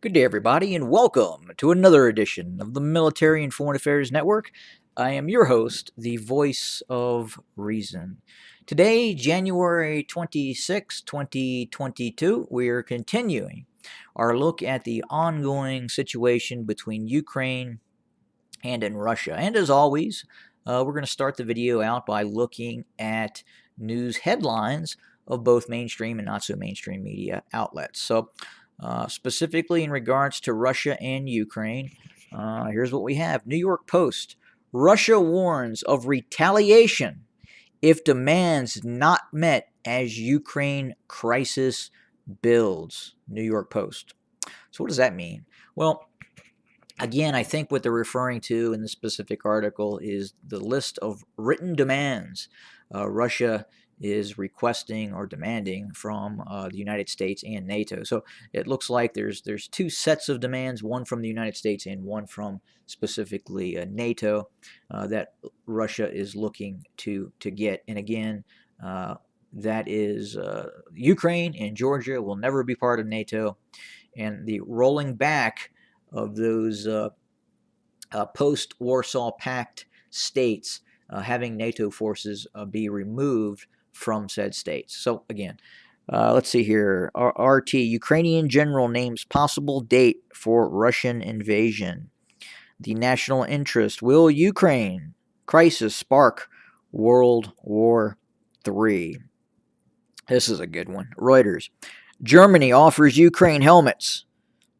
Good day, everybody, and welcome to another edition of the Military and Foreign Affairs Network. I am your host, the voice of reason. Today, January 26, 2022, we are continuing our look at the ongoing situation between Ukraine and in Russia. And as always, we're going to start the video out by looking at news headlines of both mainstream and not so mainstream media outlets. So, specifically in regards to Russia and Ukraine, here's what we have. New York Post: Russia warns of retaliation if demands not met as Ukraine crisis builds. New York Post. So, what does that mean? Well, again, I think what they're referring to in this specific article is the list of written demands Russia is requesting or demanding from the United States and NATO. So it looks like there's two sets of demands, one from the United States and one from specifically NATO, that Russia is looking to get. And again, that is Ukraine and Georgia will never be part of NATO, and the rolling back of those post Warsaw Pact states having NATO forces be removed from said states. So, again, let's see here. RT: Ukrainian general names possible date for Russian invasion. The national interest: will Ukraine crisis spark World War III? This is a good one. Reuters: Germany offers Ukraine helmets,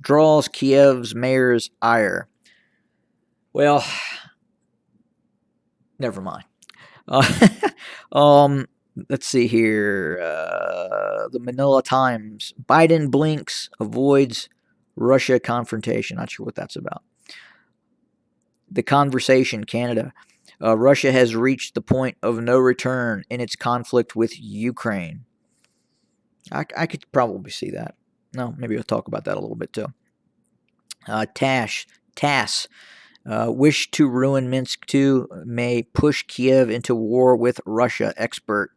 draws Kiev's mayor's ire. Well, never mind. Uh, let's see here. The Manila Times: Biden blinks, avoids Russia confrontation. Not sure what that's about. The Conversation, Canada: Russia has reached the point of no return in its conflict with Ukraine. I could probably see that. No, maybe we'll talk about that a little bit too. TASS: wish to ruin Minsk II may push Kiev into war with Russia. Expert.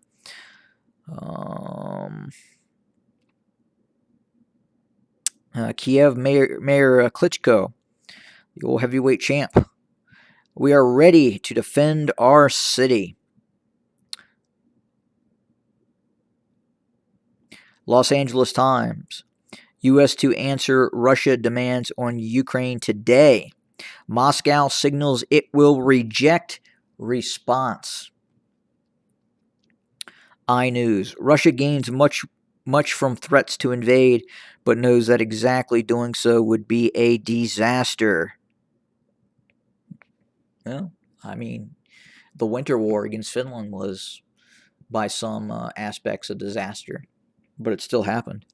Kiev Mayor Klitschko, the old heavyweight champ: we are ready to defend our city. Los Angeles Times: U.S. to answer Russia demands on Ukraine today. Moscow signals it will reject response. iNews: Russia gains much from threats to invade, but knows that exactly doing so would be a disaster. Well, I mean, the winter war against Finland was, by some aspects, a disaster, but it still happened.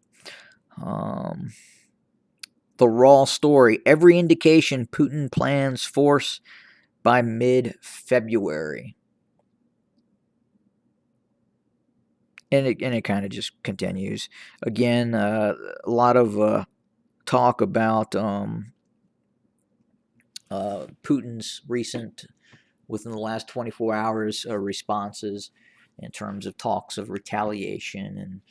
The Raw story: every indication Putin plans force by mid-February. And it kind of just continues. Again, a lot of talk about Putin's recent, within the last 24 hours, responses in terms of talks of retaliation and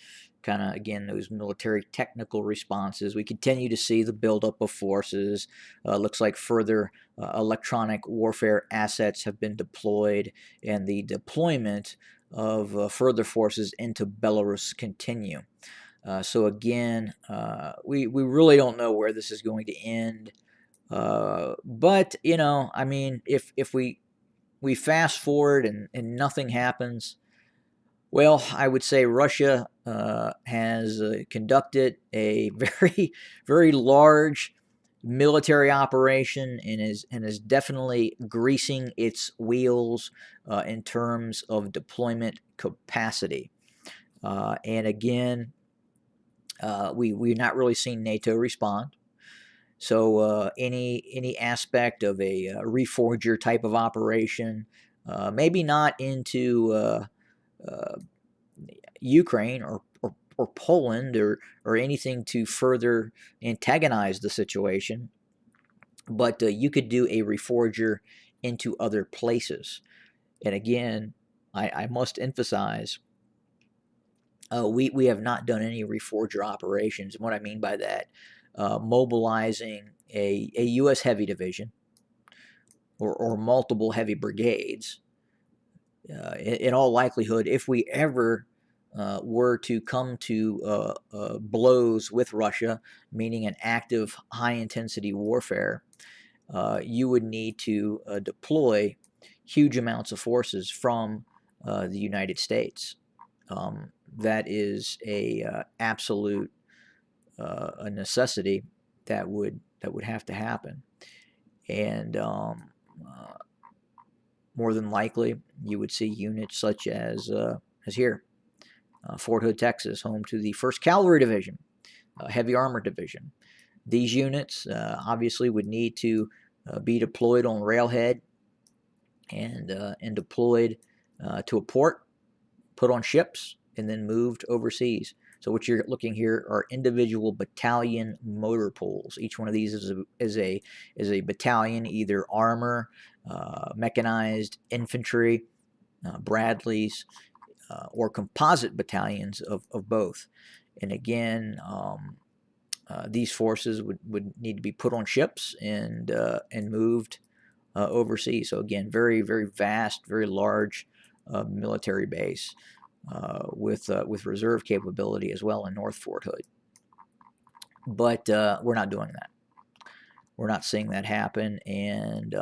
kind of, again, those military technical responses. We continue to see the buildup of forces. Looks like further electronic warfare assets have been deployed, and the deployment of further forces into Belarus continue. So again, we really don't know where this is going to end. But I mean, if we fast forward and nothing happens, well, I would say Russia has conducted a very large military operation and is definitely greasing its wheels in terms of deployment capacity. And again, we've not really seen NATO respond. So any aspect of a reforger type of operation, maybe not into Ukraine or Poland or anything to further antagonize the situation, but you could do a reforger into other places. And again, I must emphasize, we have not done any reforger operations. And what I mean by that, mobilizing a U.S. heavy division or multiple heavy brigades. In all likelihood, if we ever were to come to blows with Russia, meaning an active high-intensity warfare, you would need to deploy huge amounts of forces from the United States. That is a absolute a necessity that would have to happen, and more than likely, you would see units such as here, Fort Hood, Texas, home to the 1st Cavalry Division, Heavy Armored Division. These units obviously would need to be deployed on railhead and deployed to a port, put on ships, and then moved overseas. So what you're looking here are individual battalion motor pools. Each one of these is a battalion, either armor, mechanized infantry, Bradleys, or composite battalions of both. And again, these forces would need to be put on ships and moved overseas. So again, very, very vast, very large military base with reserve capability as well in North Fort Hood. But we're not doing that. We're not seeing that happen, and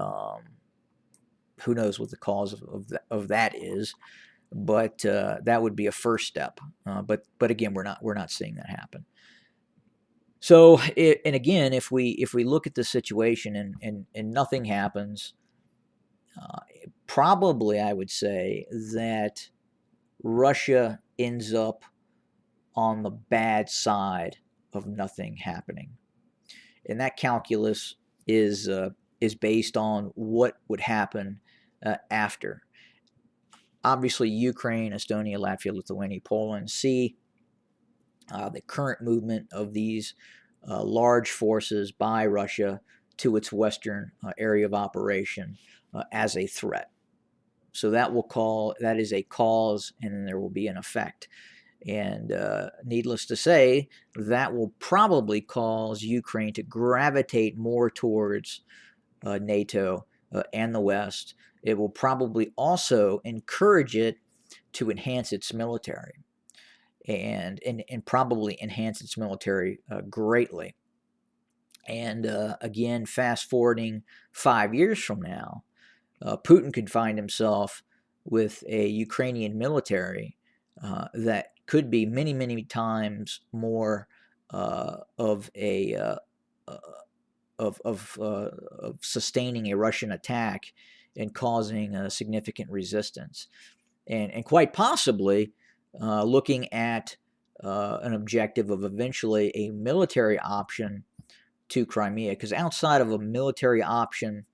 who knows what the cause of that is. But that would be a first step. But again, we're not seeing that happen. So, and again, if we look at the situation and nothing happens, probably I would say that Russia ends up on the bad side of nothing happening, and that calculus is based on what would happen after. Obviously, Ukraine, Estonia, Latvia, Lithuania, Poland see the current movement of these large forces by Russia to its western area of operation as a threat. So that is a cause, and then there will be an effect. And needless to say, that will probably cause Ukraine to gravitate more towards NATO and the West. It will probably also encourage it to enhance its military and probably enhance its military greatly. And again, fast forwarding 5 years from now, Putin could find himself with a Ukrainian military that could be many, many times more of sustaining a Russian attack and causing a significant resistance, and quite possibly looking at an objective of eventually a military option to Crimea, because outside of a military option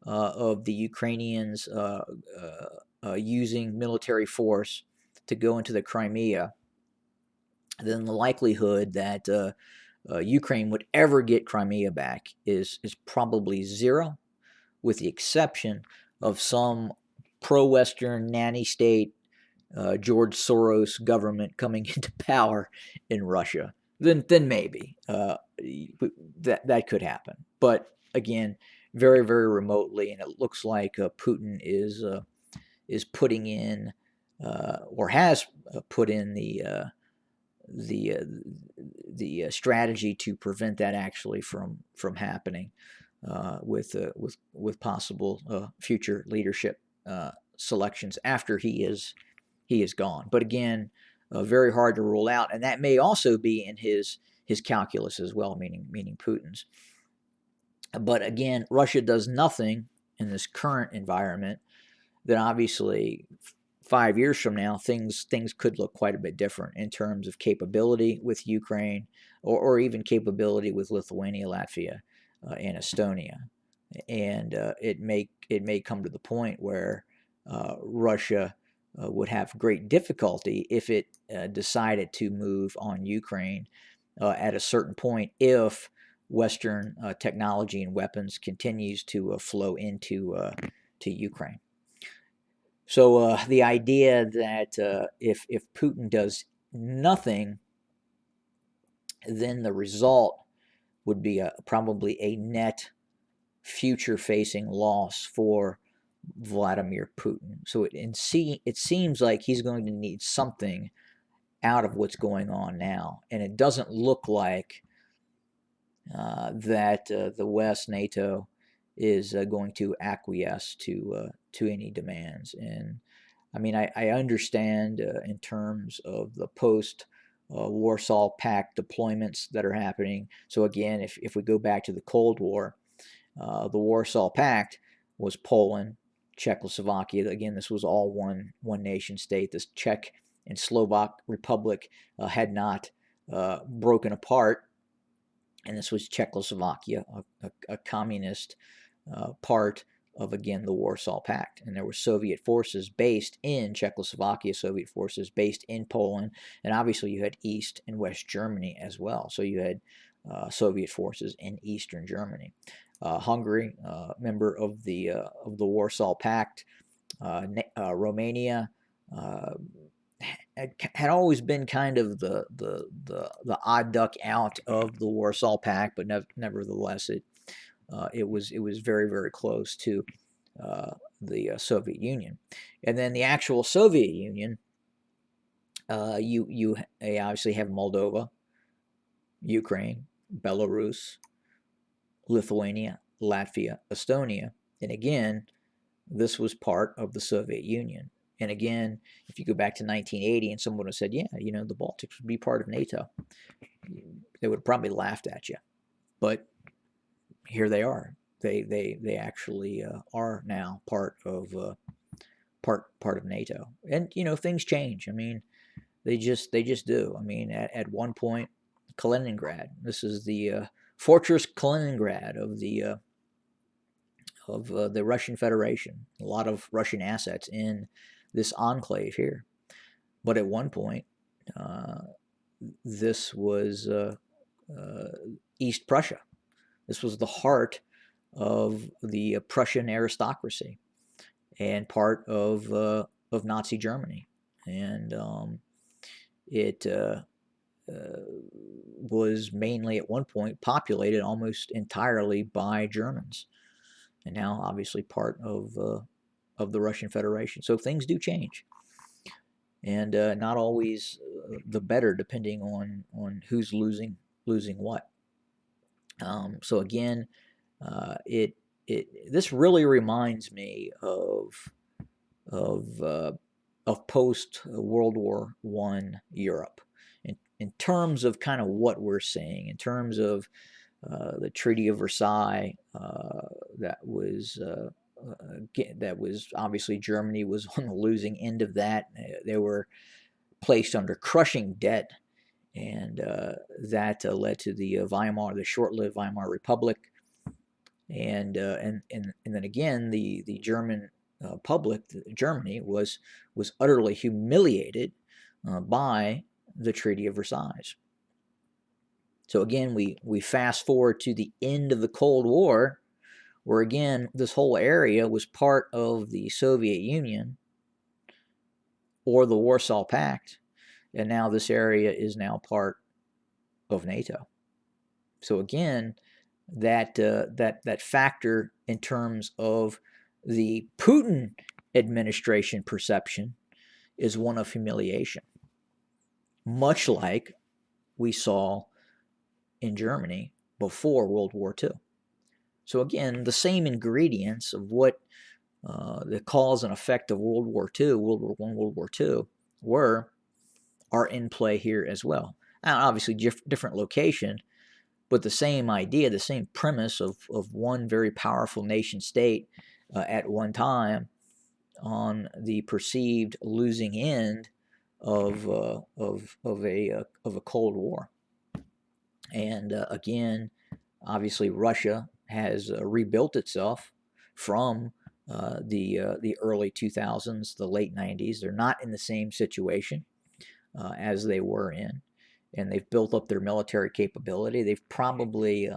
of the Ukrainians using military force to go into the Crimea, then the likelihood that Ukraine would ever get Crimea back is probably zero, with the exception of some pro-Western nanny state George Soros government coming into power in Russia. Then maybe that could happen. But again, very, very remotely, and it looks like Putin is putting in or has put in the strategy to prevent that actually from happening with possible future leadership selections after he is gone. But again, very hard to rule out, and that may also be in his calculus as well, meaning Putin's. But again, Russia does nothing in this current environment. Then obviously 5 years from now, things could look quite a bit different in terms of capability with Ukraine, or even capability with Lithuania, Latvia, and Estonia. And it may come to the point where Russia would have great difficulty if it decided to move on Ukraine at a certain point, if Western technology and weapons continues to flow into Ukraine. So the idea that if Putin does nothing, then the result would be probably a net future-facing loss for Vladimir Putin. So it seems like he's going to need something out of what's going on now, and it doesn't look like that the West, NATO, is going to acquiesce to any demands. And I mean, I understand in terms of the post Warsaw Pact deployments that are happening. So again, if we go back to the Cold War, the Warsaw Pact was Poland, Czechoslovakia. Again, this was all one nation state. This Czech and Slovak Republic had not broken apart, and this was Czechoslovakia, a communist part of, again, the Warsaw Pact. And there were Soviet forces based in Czechoslovakia, Soviet forces based in Poland, and obviously you had East and West Germany as well. So you had Soviet forces in Eastern Germany. Hungary, member of the Warsaw Pact. Romania had always been kind of the odd duck out of the Warsaw Pact, but nevertheless it was very, very close to the Soviet Union. And then the actual Soviet Union, you obviously have Moldova, Ukraine, Belarus, Lithuania, Latvia, Estonia. And again, this was part of the Soviet Union. And again, if you go back to 1980 and someone would have said, yeah, you know, the Baltics would be part of NATO, they would have probably laughed at you. But here they are. They actually are now part of NATO. And you know, things change. I mean, they just do. I mean, at one point, Kaliningrad. This is the Fortress Kaliningrad of the Russian Federation. A lot of Russian assets in this enclave here. But at one point, this was East Prussia. This was the heart of the Prussian aristocracy and part of Nazi Germany. And it was mainly at one point populated almost entirely by Germans, and now obviously part of the Russian Federation. So things do change, and not always the better, depending on who's losing what. So again, this really reminds me of post World War I Europe, in terms of kind of what we're seeing, in terms of the Treaty of Versailles, that was obviously Germany was on the losing end of that. They were placed under crushing debt, and that led to the short-lived Weimar Republic, and then again the German public, Germany was utterly humiliated by the Treaty of Versailles. So again, we fast forward to the end of the Cold War, where again this whole area was part of the Soviet Union or the Warsaw Pact, and now this area is now part of NATO. So again, that factor in terms of the Putin administration perception is one of humiliation, much like we saw in Germany before World War II. So again, the same ingredients of what the cause and effect of World War II, World War I, World War II are in play here as well. Now, obviously, different location, but the same idea, the same premise of one very powerful nation state at one time on the perceived losing end of a Cold War. And again, obviously, Russia has rebuilt itself from the early 2000s, the late 90s. They're not in the same situation as they were in, and they've built up their military capability. They've probably,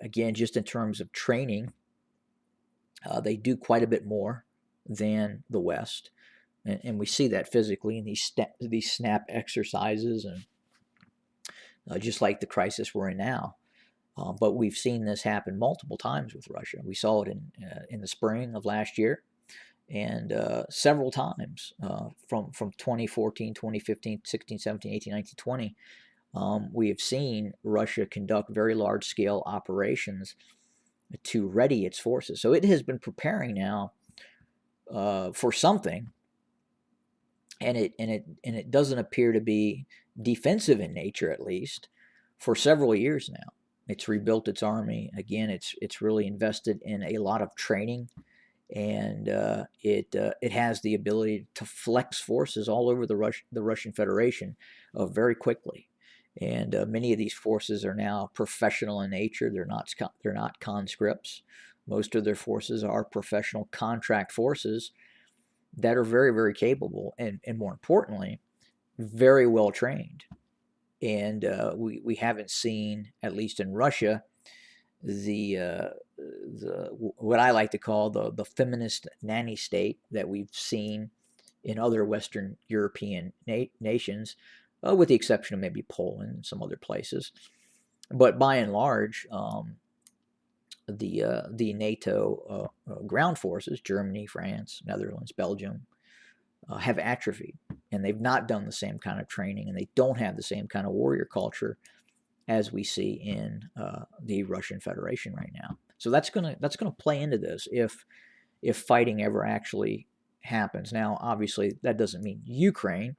again, just in terms of training, they do quite a bit more than the West, and we see that physically in these SNAP exercises, and just like the crisis we're in now. But we've seen this happen multiple times with Russia. We saw it in the spring of last year, and several times from 2014, 2015, 16, 17, 18, 19, 20. We have seen Russia conduct very large-scale operations to ready its forces. So it has been preparing now for something, and it doesn't appear to be defensive in nature, at least, for several years now. It's rebuilt its army again. It's really invested in a lot of training, and it has the ability to flex forces all over the Russian Federation very quickly. And many of these forces are now professional in nature. They're not conscripts. Most of their forces are professional contract forces that are very, very capable, and more importantly, very well trained. And we haven't seen, at least in Russia, the what I like to call the feminist nanny state that we've seen in other Western European nations, with the exception of maybe Poland and some other places. But by and large, the NATO ground forces, Germany, France, Netherlands, Belgium, have atrophied, and they've not done the same kind of training, and they don't have the same kind of warrior culture as we see in the Russian Federation right now. So that's gonna play into this if fighting ever actually happens. Now, obviously, that doesn't mean Ukraine,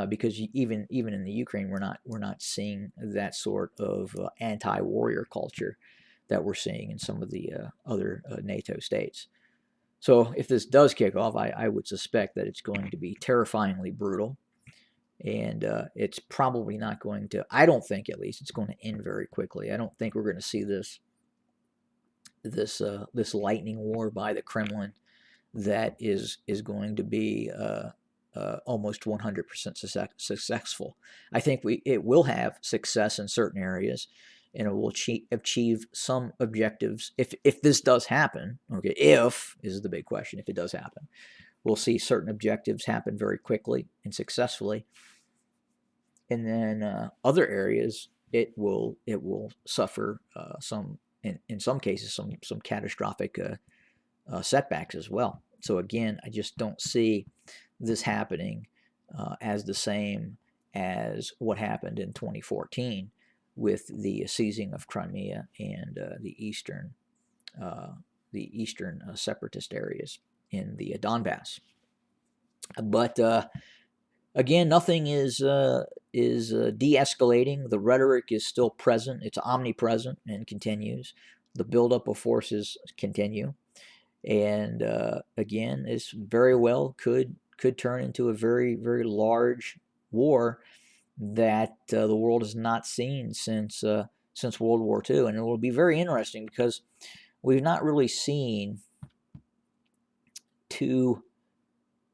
because even in the Ukraine, we're not seeing that sort of anti-warrior culture that we're seeing in some of the other NATO states. So if this does kick off, I would suspect that it's going to be terrifyingly brutal, and it's probably not going to, I don't think at least, it's going to end very quickly. I don't think we're going to see this lightning war by the Kremlin that is going to be almost 100% successful. I think it will have success in certain areas, and it will achieve some objectives if this does happen. Okay, if is the big question. If it does happen, we'll see certain objectives happen very quickly and successfully, and then other areas it will suffer some, in some cases, some catastrophic setbacks as well. So again, I just don't see this happening as the same as what happened in 2014 with the seizing of Crimea and the eastern separatist areas in the Donbass. But again, nothing is de-escalating. The rhetoric is still present. It's omnipresent and continues. The buildup of forces continue, and again, this very well could turn into a very, very large war that the world has not seen since World War II. And it will be very interesting because we've not really seen two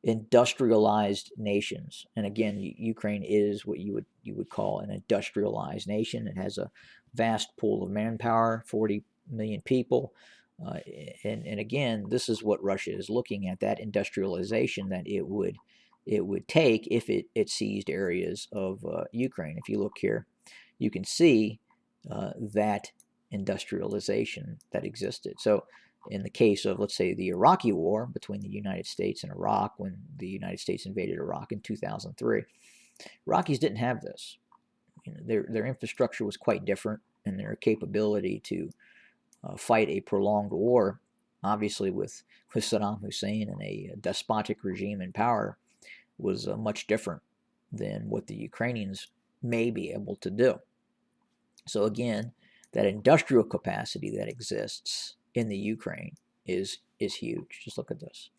industrialized nations. And again, Ukraine is what you would call an industrialized nation. It has a vast pool of manpower, 40 million people. And again, this is what Russia is looking at, that industrialization that it would take if it seized areas of Ukraine. If you look here, you can see that industrialization that existed. So in the case of, let's say, the Iraqi war between the United States and Iraq, when the United States invaded Iraq in 2003, Iraqis didn't have this. You know, their infrastructure was quite different, and their capability to fight a prolonged war, obviously with Saddam Hussein and a despotic regime in power, was much different than what the Ukrainians may be able to do. So again, that industrial capacity that exists in the Ukraine is huge. Just look at this.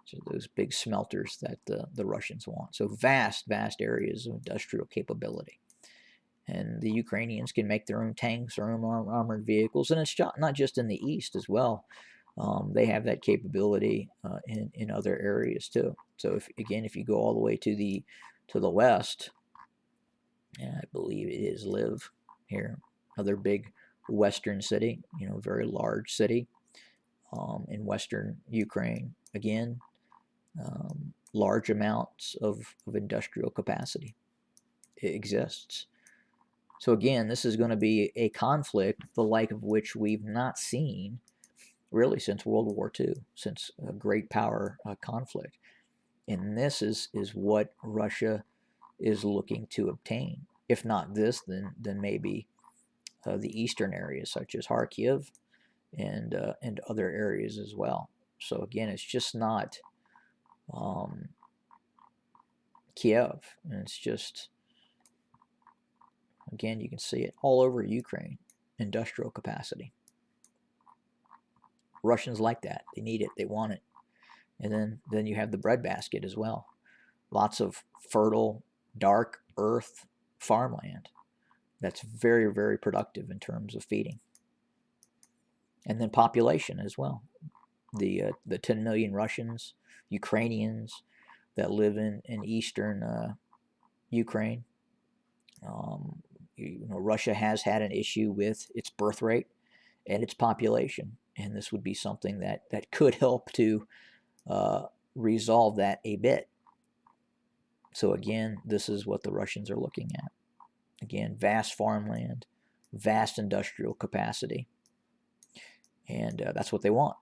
So those big smelters that the Russians want. So vast areas of industrial capability. And the Ukrainians can make their own tanks, their own armored vehicles, and it's not just in the east as well. They have that capability in other areas too. So if you go all the way to the west, and I believe it is Lviv here, another big western city, very large city in western Ukraine. Again, large amounts of industrial capacity. It exists. So again, this is going to be a conflict the like of which we've not seen really since World War II, since a great power conflict. And this is what Russia is looking to obtain. If not this, then maybe the eastern areas such as Kharkiv and other areas as well. So again, it's just not Kiev, and it's just, again, you can see it all over Ukraine, industrial capacity. Russians like that. They need it. They want it. And then you have the breadbasket as well. Lots of fertile, dark earth farmland that's very, very productive in terms of feeding. And then population as well. The 10 million Russians, Ukrainians that live in eastern Ukraine. Russia has had an issue with its birth rate and its population, and this would be something that could help to resolve that a bit. So again, this is what the Russians are looking at. Again, vast farmland, vast industrial capacity, and that's what they want.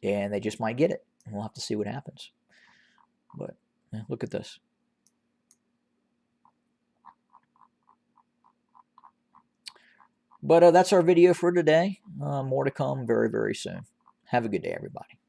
And they just might get it. We'll have to see what happens. But look at this. But that's our video for today. More to come very, very soon. Have a good day, everybody.